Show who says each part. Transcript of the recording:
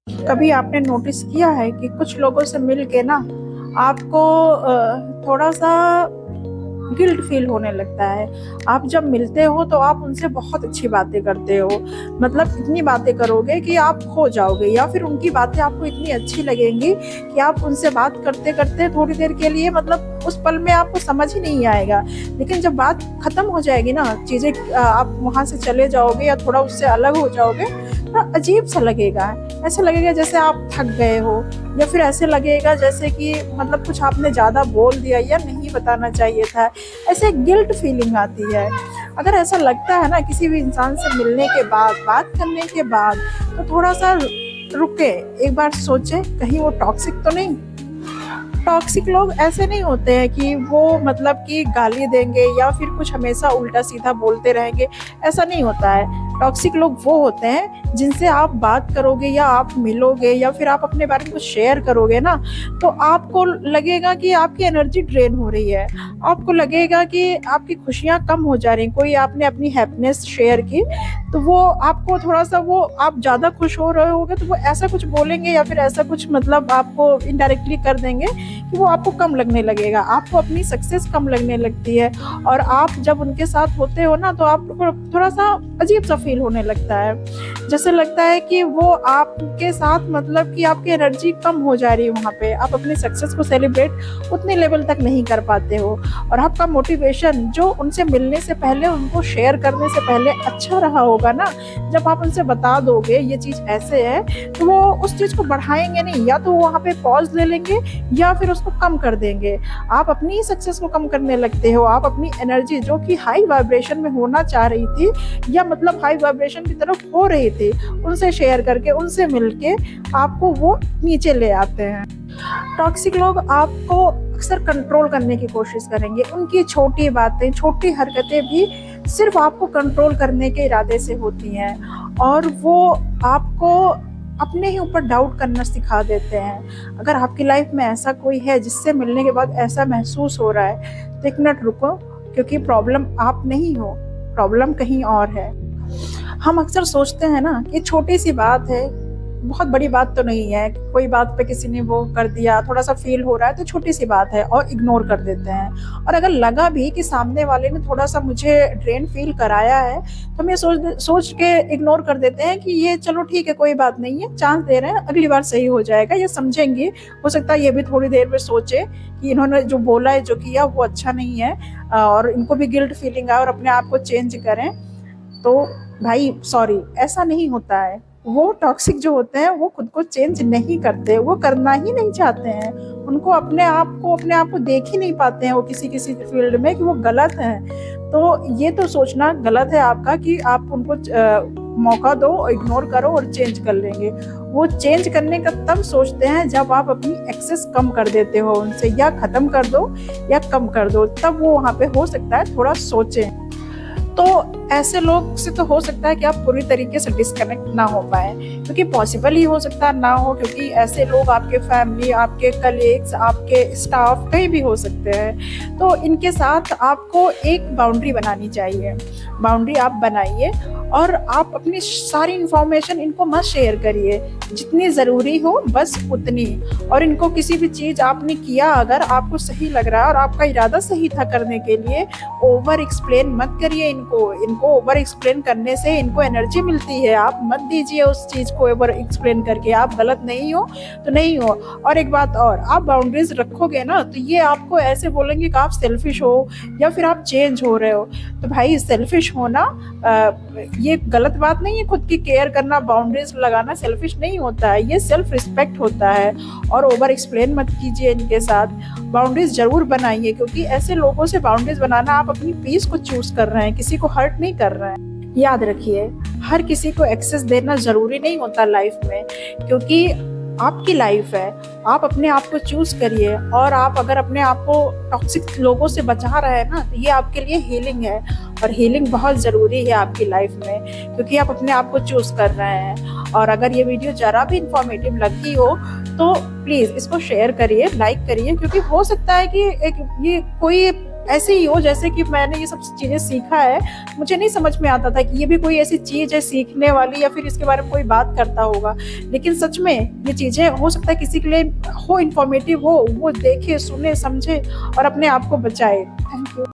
Speaker 1: कभी आपने नोटिस किया है कि कुछ लोगों से मिल के ना आपको थोड़ा सा गिल्ट फील होने लगता है। आप जब मिलते हो तो आप उनसे बहुत अच्छी बातें करते हो, मतलब इतनी बातें करोगे कि आप खो जाओगे, या फिर उनकी बातें आपको इतनी अच्छी लगेंगी कि आप उनसे बात करते करते थोड़ी देर के लिए, मतलब उस पल में आपको समझ ही नहीं आएगा। लेकिन जब बात खत्म हो जाएगी ना, चीजें आप वहां से चले जाओगे या थोड़ा उससे अलग हो जाओगे, तो अजीब सा लगेगा। ऐसा लगेगा जैसे आप थक गए हो, या फिर ऐसे लगेगा जैसे कि मतलब कुछ आपने ज्यादा बोल दिया या नहीं बताना चाहिए था। ऐसे गिल्ट फीलिंग आती है। अगर ऐसा लगता है ना किसी भी इंसान से मिलने के बाद, बात करने के बाद, तो थोड़ा सा रुके, एक बार सोचे कहीं वो टॉक्सिक तो नहीं। टॉक्सिक लोग ऐसे नहीं होते हैं कि वो मतलब कि गाली देंगे या फिर कुछ हमेशा उल्टा सीधा बोलते रहेंगे, ऐसा नहीं होता है। टॉक्सिक लोग वो होते हैं जिनसे आप बात करोगे या आप मिलोगे या फिर आप अपने बारे में कुछ शेयर करोगे ना, तो आपको लगेगा कि आपकी एनर्जी ड्रेन हो रही है। आपको लगेगा कि आपकी खुशियां कम हो जा रही हैं। कोई आपने अपनी हैप्पीनेस शेयर की, तो वो आपको थोड़ा सा, वो आप ज़्यादा खुश हो रहे होगे तो वो ऐसा कुछ बोलेंगे या फिर ऐसा कुछ मतलब आपको इनडायरेक्टली कर देंगे कि वो आपको कम लगने लगेगा, आपको अपनी सक्सेस कम लगने लगती है। और आप जब उनके साथ होते हो ना, तो आपको थोड़ा सा अजीब सा फील होने लगता है। जैसे लगता है कि वो आपके साथ मतलब कि आपकी एनर्जी कम हो जा रही है, वहाँ पे आप अपनी सक्सेस को सेलिब्रेट उतने लेवल तक नहीं कर पाते हो। और आपका मोटिवेशन जो उनसे मिलने से पहले, उनको शेयर करने से पहले अच्छा रहा होगा ना, जब आप उनसे बता दोगे ये चीज़ ऐसे है, तो वो उस चीज़ को बढ़ाएंगे नहीं, या तो वहाँ पे पॉज ले लेंगे या फिर उसको कम कर देंगे। आप अपनी सक्सेस को कम करने लगते हो। आप अपनी एनर्जी जो कि हाई वाइब्रेशन में होना चाह रही थी, या मतलब हाई वाइब्रेशन की तरफ हो रही थी, उनसे शेयर करके, उनसे मिलके आपको वो नीचे ले आते हैं। टॉक्सिक लोग आपको अक्सर कंट्रोल करने की कोशिश करेंगे। उनकी छोटी बातें, छोटी हरकतें भी सिर्फ आपको कंट्रोल करने के इरादे से होती हैं, और वो आपको अपने ही ऊपर डाउट करना सिखा देते हैं। अगर आपकी लाइफ में ऐसा कोई है जिससे मिलने के बाद ऐसा महसूस हो रहा है, तो एक मिनट रुको, क्योंकि प्रॉब्लम आप नहीं हो, प्रॉब्लम कहीं और है। हम अक्सर सोचते हैं ना कि छोटी सी बात है, बहुत बड़ी बात तो नहीं है, कोई बात पे किसी ने वो कर दिया, थोड़ा सा फील हो रहा है तो छोटी सी बात है, और इग्नोर कर देते हैं। और अगर लगा भी कि सामने वाले ने थोड़ा सा मुझे ड्रेन फील कराया है, तो हम ये सोच के इग्नोर कर देते हैं कि ये चलो ठीक है, कोई बात नहीं है, चांस दे रहे हैं, अगली बार सही हो जाएगा, ये समझेंगे। हो सकता है ये भी थोड़ी देर में सोचे कि इन्होंने जो बोला है, जो किया वो अच्छा नहीं है, और इनको भी गिल्ट फीलिंग आए और अपने आप को चेंज करें। तो भाई सॉरी, ऐसा नहीं होता है। वो टॉक्सिक जो होते हैं वो खुद को चेंज नहीं करते, वो करना ही नहीं चाहते हैं। उनको अपने आप को देख ही नहीं पाते हैं वो किसी किसी फील्ड में कि वो गलत हैं। तो ये तो सोचना गलत है आपका कि आप उनको मौका दो, इग्नोर करो और चेंज कर लेंगे। वो चेंज करने का तब सोचते हैं जब आप अपनी एक्सेस कम कर देते हो उनसे, या खत्म कर दो या कम कर दो, तब वो वहाँ पे हो सकता है थोड़ा सोचें। तो ऐसे लोग से तो हो सकता है कि आप पूरी तरीके से डिस्कनेक्ट ना हो पाए, क्योंकि पॉसिबल ही हो सकता है ना हो, क्योंकि ऐसे लोग आपके फैमिली, आपके कलीग्स, आपके स्टाफ कहीं भी हो सकते हैं। तो इनके साथ आपको एक बाउंड्री बनानी चाहिए। बाउंड्री आप बनाइए, और आप अपनी सारी इंफॉर्मेशन इनको मत शेयर करिए, जितनी ज़रूरी हो बस उतनी। और इनको किसी भी चीज़ आपने किया, अगर आपको सही लग रहा है और आपका इरादा सही था करने के लिए, ओवर एक्सप्लेन मत करिए इनको ओवर एक्सप्लेन करने से इनको एनर्जी मिलती है। आप मत दीजिए उस चीज़ को ओवर एक्सप्लेन करके। आप गलत नहीं हो तो नहीं हो। और एक बात और, आप बाउंड्रीज रखोगे ना, तो ये आपको ऐसे बोलेंगे कि आप सेल्फिश हो या फिर आप चेंज हो रहे हो। तो भाई सेल्फिश होना ये गलत बात नहीं है। खुद की केयर करना, बाउंड्रीज लगाना सेल्फिश नहीं होता है, ये सेल्फ रिस्पेक्ट होता है। और ओवर एक्सप्लेन मत कीजिए इनके साथ, बाउंड्रीज जरूर बनाइए, क्योंकि ऐसे लोगों से बाउंड्रीज बनाना, आप अपनी पीस को चूज कर रहे हैं, किसी को हर्ट नहीं कर रहे हैं। याद रखिए, हर किसी को एक्सेस देना जरूरी नहीं होता लाइफ में, क्योंकि आपकी लाइफ है। आप अपने आप को चूज करिए, और आप अगर अपने आप को टॉक्सिक लोगों से बचा रहे हैं ना, तो ये आपके लिए हीलिंग है, और हीलिंग बहुत ज़रूरी है आपकी लाइफ में, क्योंकि आप अपने आप को चूज कर रहे हैं। और अगर ये वीडियो ज़रा भी इंफॉर्मेटिव लगी हो तो प्लीज़ इसको शेयर करिए, लाइक करिए, क्योंकि हो सकता है कि ये कोई ऐसे ही हो जैसे कि मैंने ये सब चीज़ें सीखा है। मुझे नहीं समझ में आता था कि ये भी कोई ऐसी चीज़ है सीखने वाली या फिर इसके बारे में कोई बात करता होगा। लेकिन सच में ये चीज़ें हो सकता है किसी के लिए हो इन्फॉर्मेटिव हो, वो देखे, सुने, समझे और अपने आप को बचाए। Thank you.